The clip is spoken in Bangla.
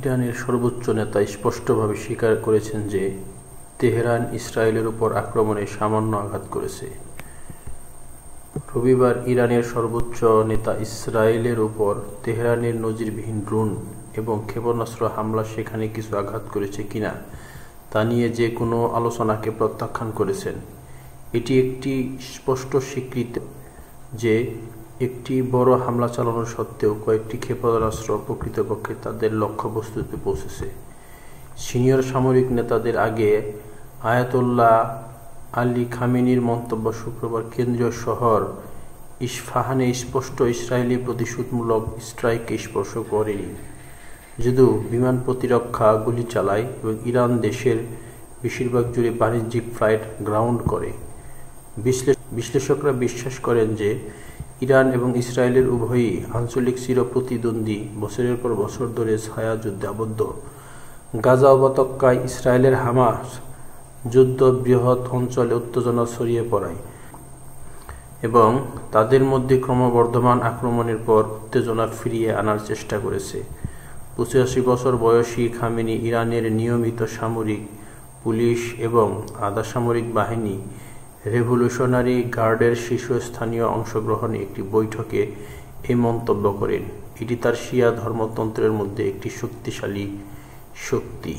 ইরানের সর্বোচ্চ নেতা স্পষ্টভাবে স্বীকার করেছেন যে তেহরান ইসরায়েলের উপর আক্রমণে সামান্য আঘাত করেছে। রবিবার ইরানের সর্বোচ্চ নেতা ইসরায়েলের উপর তেহরানের নজিরবিহীন ড্রোন এবং ক্ষেপণাস্ত্র হামলা সেখানে কিছু আঘাত করেছে কিনা তা নিয়ে যে কোনো আলোচনাকে প্রত্যাখ্যান করেছেন। এটি একটি স্পষ্ট স্বীকৃতি যে একটি বড় হামলা চালানো সত্ত্বেও কয়েকটি ক্ষেপণাস্ত্র প্রকৃতপক্ষে তাদের লক্ষ্যবস্তুতে পৌঁছেছে। সিনিয়র সামরিক নেতাদের আগে আয়াতোল্লাহ আলী খামেনির মন্তব্য শুক্রবার কেন্দ্রীয় শহর ইস্ফাহানে স্পষ্ট ইসরায়েলি প্রতিশোধমূলক স্ট্রাইককে স্পর্শ করেনি, যদিও বিমান প্রতিরক্ষা গুলি চালায় এবং ইরান দেশের বেশিরভাগ জুড়ে বাণিজ্যিক ফ্লাইট গ্রাউন্ড করে। বিশ্লেষকরা বিশ্বাস করেন যে ইরান এবং ইসরায়েলের উভয়ই আঞ্চলিক চিরপ্রতিদ্বন্দ্বী বছরের পর বছর ধরে ছায়া যুদ্ধে আবদ্ধ। গাজা উপত্যকায় ইসরায়েলের হামাস যুদ্ধ বৃহৎ অঞ্চলে উত্তেজনা ছড়িয়ে পড়ায় এবং তাদের মধ্যে ক্রমবর্ধমান আক্রমণের পর উত্তেজনা ফিরিয়ে আনার চেষ্টা করেছে। 85 বছর বয়সী খামেনি ইরানের নিয়মিত সামরিক, পুলিশ এবং আধা সামরিক বাহিনী রেভলিউশনারি গার্ডের শীর্ষস্থানীয় অংশগ্রহণে একটি বৈঠকে এই মন্তব্য করেন। এটি তার শিয়া ধর্মতন্ত্রের মধ্যে একটি শক্তিশালী শক্তি।